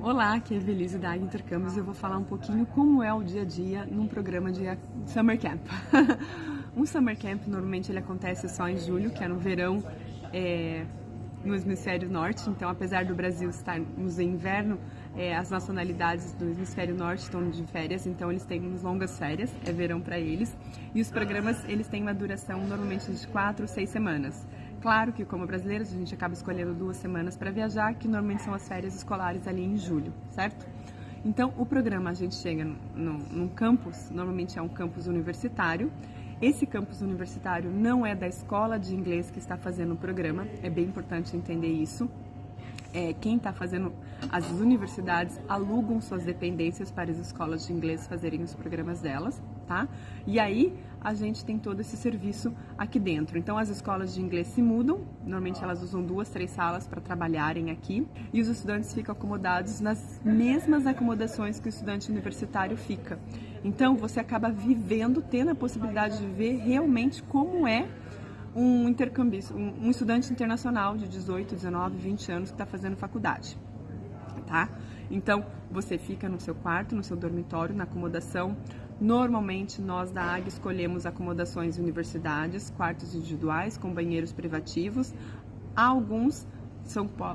Olá, aqui é a Evelise da Águia Intercâmbios e eu vou falar um pouquinho como é o dia a dia num programa de Summer Camp. Um Summer Camp, normalmente ele acontece só em julho, que é no verão no hemisfério norte, então apesar do Brasil estarmos em inverno, as nacionalidades do hemisfério norte estão de férias, então eles têm umas longas férias, é verão para eles, e os programas eles têm uma duração normalmente de 4 ou 6 semanas. Claro que como brasileiros a gente acaba escolhendo 2 semanas para viajar, que normalmente são as férias escolares ali em julho, certo? Então o programa a gente chega num campus, normalmente é um campus universitário. Esse campus universitário não é da escola de inglês que está fazendo o programa, é bem importante entender isso. Quem está fazendo, as universidades alugam suas dependências para as escolas de inglês fazerem os programas delas, tá? E aí a gente tem todo esse serviço aqui dentro. Então as escolas de inglês se mudam, normalmente elas usam 2, 3 salas para trabalharem aqui e os estudantes ficam acomodados nas mesmas acomodações que o estudante universitário fica. Então você acaba vivendo, tendo a possibilidade de ver realmente como é um intercambista, um estudante internacional de 18, 19, 20 anos que está fazendo faculdade, tá? Então, você fica no seu quarto, no seu dormitório, na acomodação. Normalmente, nós da AG escolhemos acomodações em universidades, quartos individuais com banheiros privativos. Alguns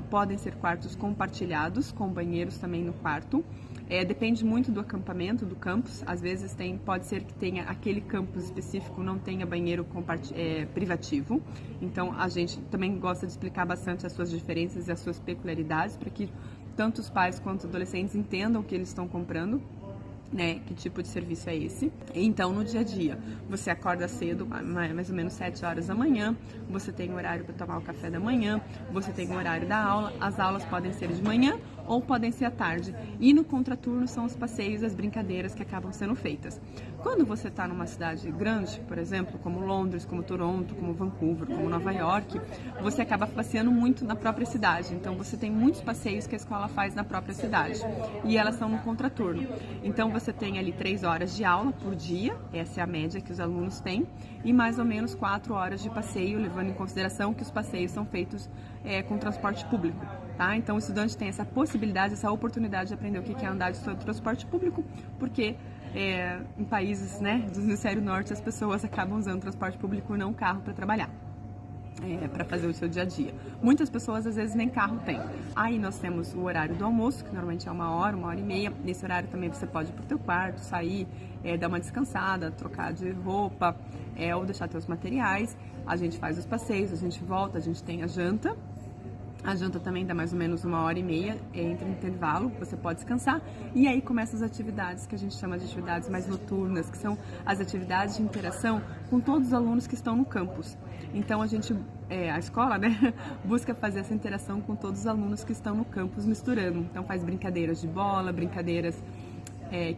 podem ser quartos compartilhados, com banheiros também no quarto. Depende muito do acampamento, do campus. Às vezes pode ser que tenha aquele campus específico não tenha banheiro privativo. Então a gente também gosta de explicar bastante as suas diferenças e as suas peculiaridades para que tanto os pais quanto os adolescentes entendam o que eles estão comprando. Que tipo de serviço é esse? Então, no dia a dia, você acorda cedo, mais ou menos 7 horas da manhã, você tem horário para tomar o café da manhã, você tem o horário da aula, as aulas podem ser de manhã ou podem ser à tarde. E no contraturno são os passeios, as brincadeiras que acabam sendo feitas. Quando você está numa cidade grande, por exemplo, como Londres, como Toronto, como Vancouver, como Nova York, você acaba passeando muito na própria cidade. Então, você tem muitos passeios que a escola faz na própria cidade. E elas são no contraturno. Então, você tem ali 3 horas de aula por dia, essa é a média que os alunos têm, e mais ou menos 4 horas de passeio, levando em consideração que os passeios são feitos com transporte público. Tá? Então o estudante tem essa possibilidade, essa oportunidade de aprender o que é andar de transporte público, porque em países do hemisfério norte as pessoas acabam usando transporte público e não carro para trabalhar. Para fazer o seu dia a dia. Muitas pessoas às vezes nem carro tem. Aí nós temos o horário do almoço, que normalmente é 1 hora e meia. Nesse horário também você pode ir pro teu quarto, sair, dar uma descansada, trocar de roupa, ou deixar teus materiais. A gente faz os passeios, a gente volta, a gente tem a janta. A janta também dá mais ou menos 1 hora e meia, entre intervalo, você pode descansar. E aí começam as atividades que a gente chama de atividades mais noturnas, que são as atividades de interação com todos os alunos que estão no campus. Então a escola, busca fazer essa interação com todos os alunos que estão no campus misturando. Então faz brincadeiras de bola, brincadeiras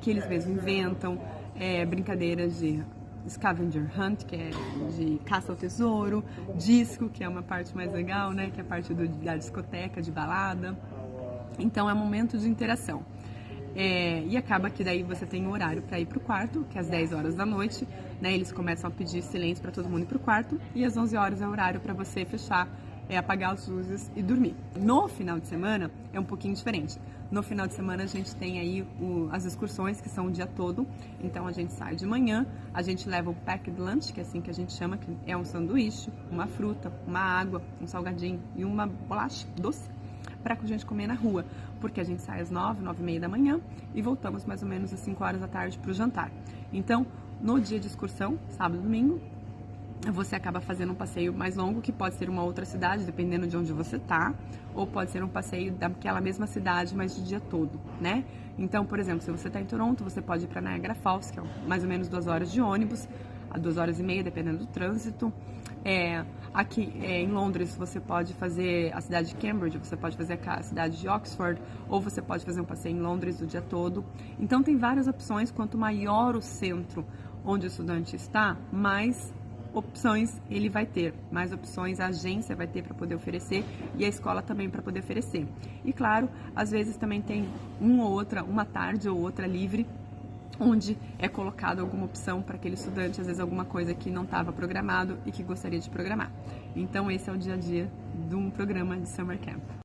que eles mesmos inventam, brincadeiras de scavenger hunt, que é de caça ao tesouro, disco, que é uma parte mais legal, que é a parte da discoteca, de balada. Então é um momento de interação. E acaba que daí você tem um horário para ir pro quarto, que é às 10 horas da noite, eles começam a pedir silêncio para todo mundo ir pro quarto, e às 11 horas é o horário para você fechar, apagar as luzes e dormir. No final de semana é um pouquinho diferente. No final de semana a gente tem aí as excursões, que são o dia todo. Então a gente sai de manhã, a gente leva o packed lunch, que é assim que a gente chama, que é um sanduíche, uma fruta, uma água, um salgadinho e uma bolacha doce para a gente comer na rua, porque a gente sai às 9, 9h30 da manhã e voltamos mais ou menos às 5 horas da tarde para o jantar. Então, no dia de excursão, sábado e domingo, você acaba fazendo um passeio mais longo, que pode ser uma outra cidade, dependendo de onde você tá, ou pode ser um passeio daquela mesma cidade, mas de dia todo, Então, por exemplo, se você tá em Toronto, você pode ir para Niagara Falls, que é mais ou menos 2 horas de ônibus, a 2 horas e meia, dependendo do trânsito. Aqui em Londres, você pode fazer a cidade de Cambridge, você pode fazer a cidade de Oxford, ou você pode fazer um passeio em Londres o dia todo. Então, tem várias opções. Quanto maior o centro onde o estudante está, mais opções ele vai ter, mais opções a agência vai ter para poder oferecer e a escola também para poder oferecer. E claro, às vezes também tem uma tarde ou outra livre, onde é colocado alguma opção para aquele estudante, às vezes alguma coisa que não estava programado e que gostaria de programar. Então esse é o dia a dia de um programa de Summer Camp.